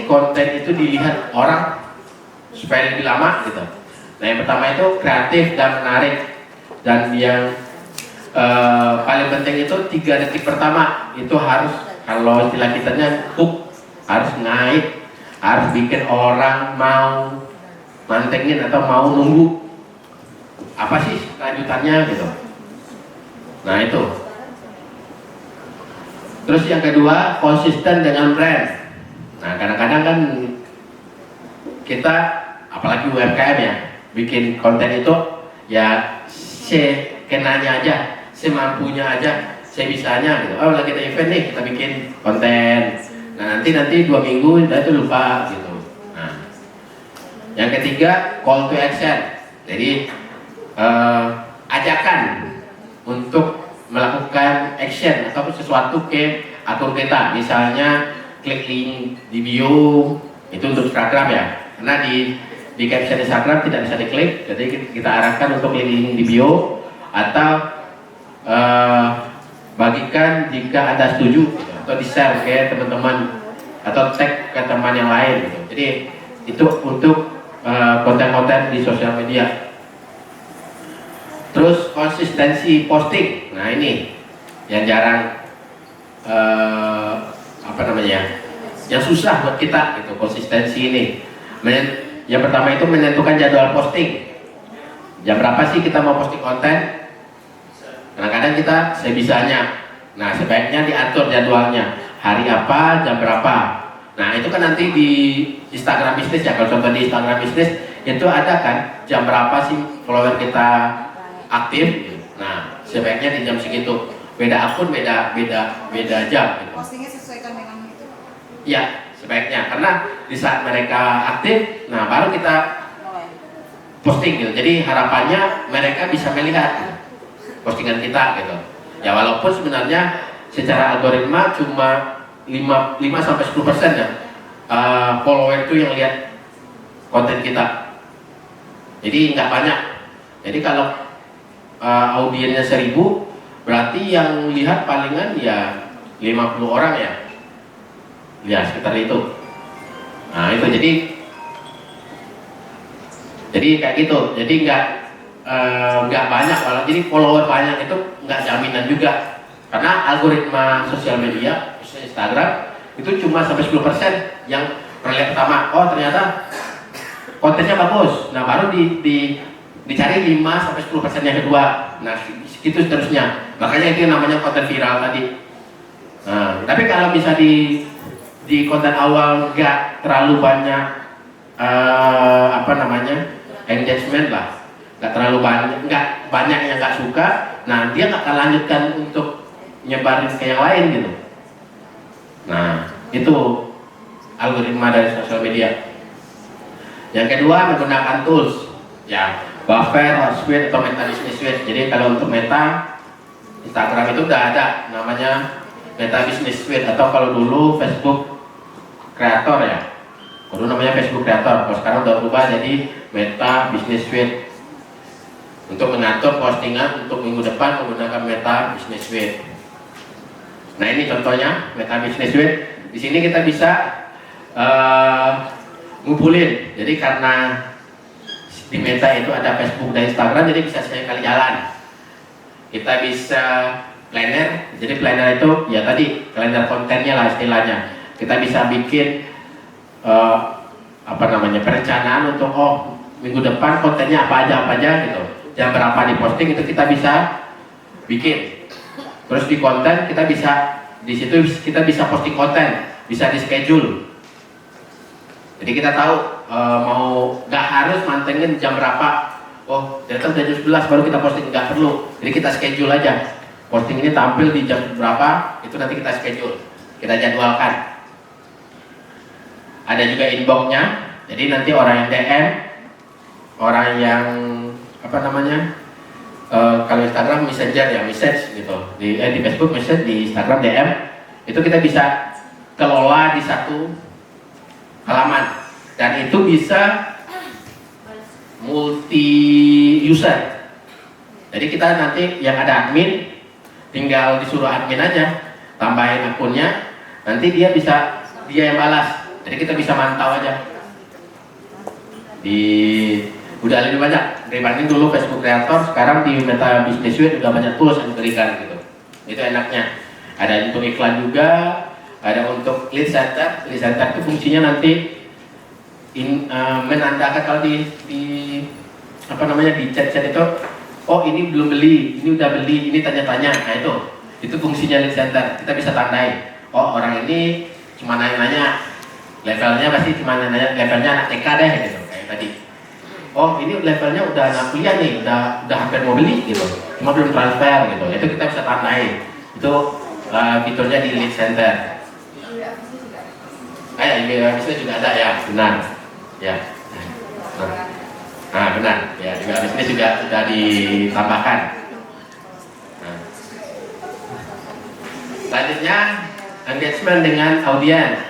sih konten itu dilihat orang supaya lebih lama gitu. Nah yang pertama itu kreatif dan menarik, dan yang paling penting itu 3 detik pertama itu harus, kalau istilah kitanya hook, harus naik, harus bikin orang mau mantengin atau mau nunggu apa sih lanjutannya gitu. Nah itu. Terus yang kedua, konsisten dengan brand. Nah kadang-kadang kan kita, apalagi UMKM ya, bikin konten itu ya sekenanya aja, semampunya aja, sebisanya gitu. Oh lagi ada event nih, kita bikin konten. Nah nanti 2 minggu udah itu lupa gitu. Nah yang ketiga, call to action. Jadi ajakan untuk melakukan action atau sesuatu ke akun kita, misalnya klik link di bio, itu untuk Instagram ya, karena di caption Instagram tidak bisa diklik, jadi kita arahkan untuk link di bio, atau bagikan jika Anda setuju, atau di share ke teman-teman, atau tag ke teman yang lain gitu. Jadi itu untuk konten-konten di sosial media. Terus konsistensi posting. Nah ini yang jarang yang susah buat kita gitu, konsistensi ini. Yang pertama itu menentukan jadwal posting. Jam berapa sih kita mau posting konten? Kadang-kadang kita sebisanya. Nah sebaiknya diatur jadwalnya, hari apa, jam berapa. Nah itu kan nanti di Instagram bisnis ya, kalau contoh di Instagram bisnis itu ada kan jam berapa sih follower kita aktif. Nah sebaiknya di jam segitu. Beda akun beda jam gitu. Postingnya sesuaikan dengan itu ya, sebaiknya, karena di saat mereka aktif, nah baru kita posting gitu. Jadi harapannya mereka bisa melihat gitu, postingan kita gitu ya, walaupun sebenarnya secara algoritma cuma 5-10% ya follower itu yang lihat konten kita, jadi nggak banyak. Jadi kalau audiensnya 1000, berarti yang lihat palingan ya 50 orang ya sekitar itu. Nah itu jadi kayak gitu. Jadi nggak banyak, walau jadi follower banyak itu nggak jaminan juga, karena algoritma sosial media Instagram itu cuma sampai 10% yang terlihat pertama. Oh ternyata kontennya bagus, nah baru dicari 5-10% yang kedua. Nah itu seterusnya, makanya itu yang namanya konten viral tadi. Nah tapi kalau bisa di konten awal nggak terlalu banyak engagement lah, nggak terlalu banyak yang nggak suka, nah dia nggak akan lanjutkan untuk nyebarin ke yang lain gitu. Nah itu algoritma dari sosial media. Yang kedua, menggunakan tools ya, Buffer, Hootsuite, atau Meta Business Suite. Jadi kalau untuk Meta, Instagram itu udah ada namanya Meta Business Suite, atau kalau dulu Facebook Creator ya, dulu namanya Facebook Creator, kalau sekarang udah berubah jadi Meta Business Suite. Untuk mengatur postingan untuk minggu depan menggunakan Meta Business Suite. Nah ini contohnya Meta Business Suite. Di sini kita bisa ngumpulin. Jadi karena di Meta itu ada Facebook dan Instagram, jadi bisa sekali jalan. Kita bisa planner. Jadi planner itu ya tadi kalender kontennya lah istilahnya. Kita bisa bikin perencanaan untuk minggu depan kontennya apa aja gitu. Jam berapa diposting itu kita bisa bikin. Terus di konten kita bisa, di situ kita bisa posting konten, bisa di schedule. Jadi kita tahu mau, nggak harus mantengin jam berapa. Oh ternyata udah jam 11 baru kita posting, nggak perlu. Jadi kita schedule aja. Posting ini tampil di jam berapa, itu nanti kita schedule, kita jadwalkan. Ada juga inboxnya. Jadi nanti orang yang DM, orang yang kalau Instagram Messenger ya, message gitu, di Facebook message, di Instagram DM, itu kita bisa kelola di satu halaman, dan itu bisa multi user. Jadi kita nanti yang ada admin tinggal disuruh admin aja tambahin akunnya, nanti dia yang balas. Jadi kita bisa mantau aja. Udah lebih banyak dibanding dulu Facebook Creator, sekarang di Meta Business Suite juga banyak tools yang diberikan gitu. Itu enaknya. Ada untuk iklan juga, ada untuk lead center. Lead center itu fungsinya nanti menandakan kalau di apa namanya di chat-chat itu, oh ini belum beli, ini udah beli, ini tanya-tanya. Nah itu fungsinya lead center. Kita bisa tandai, oh orang ini cuma nanya-nanya, levelnya pasti cuma nanya, levelnya anak TK deh gitu kayak tadi. Oh ini levelnya udah anak kuliah nih, udah hampir mau beli gitu, cuma belum transfer gitu. Itu kita bisa tandai. Itu fiturnya di lead center. Bisa juga ada ya, benar. Ya. Nah benar. Ya juga bisnis juga sudah ditambahkan. Nah. Selanjutnya engagement dengan audiens,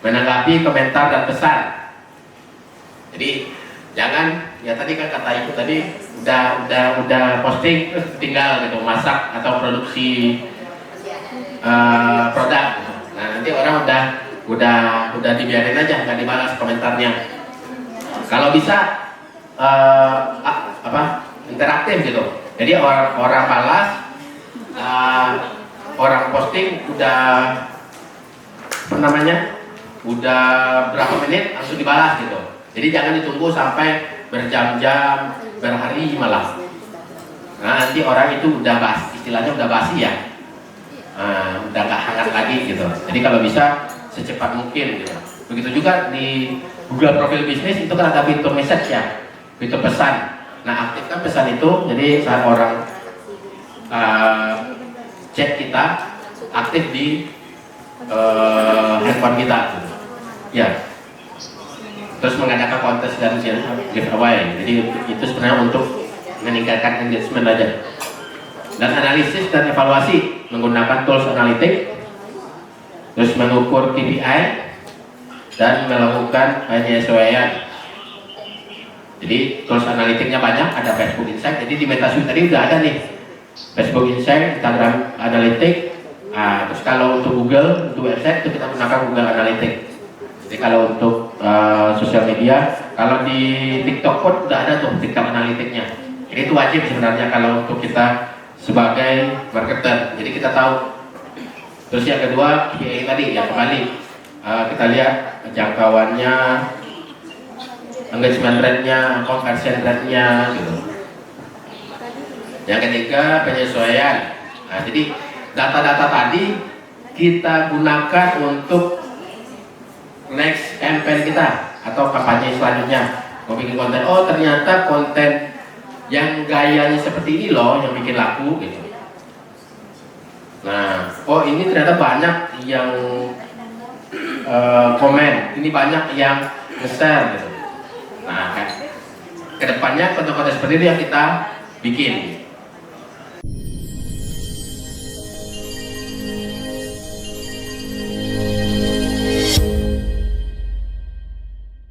menanggapi komentar dan pesan. Jadi jangan ya tadi kan kata ibu tadi udah posting terus tinggal gitu masak atau produksi produk. Nah nanti orang udah dibiarin aja nggak dibalas komentarnya. Kalau bisa interaktif gitu. Jadi orang balas, orang posting udah udah berapa menit langsung dibalas gitu. Jadi jangan ditunggu sampai berjam-jam, berhari malah. Nah nanti orang itu udah istilahnya udah basi ya, udah nggak hangat lagi gitu. Jadi kalau bisa secepat mungkin gitu. Begitu juga di Google Profil Bisnis itu kan ada fitur message ya, fitur pesan. Nah aktifkan pesan itu, jadi saat orang chat kita aktif di handphone kita gitu. Ya. Terus mengadakan kontes dan giveaway. Jadi itu sebenarnya untuk meningkatkan engagement aja. Dan analisis dan evaluasi menggunakan tools analitik, terus mengukur KPI dan melakukan penyesuaian. Jadi tools analitiknya banyak, ada Facebook Insight. Jadi di MetaSuite tadi udah ada nih Facebook Insight, Instagram Analytics. Terus kalau untuk Google, untuk website itu kita gunakan Google Analytics. Jadi kalau untuk sosial media, kalau di TikTok pun udah ada tuh TikTok Analytics-nya. Jadi itu wajib sebenarnya kalau untuk kita sebagai marketer. Jadi kita tahu. Terus yang kedua, KPI tadi ya kembali kita lihat jangkauannya, engagement rate-nya, conversion rate-nya gitu. Yang ketiga, penyesuaian. Nah, jadi data-data tadi kita gunakan untuk next campaign kita atau kampanye selanjutnya. Mau bikin konten, oh ternyata konten yang gayanya seperti ini loh yang bikin laku gitu. Nah, oh ini ternyata banyak yang komen, ini banyak yang nge-share gitu. Nah kan kedepannya konten-konten seperti itu yang kita bikin.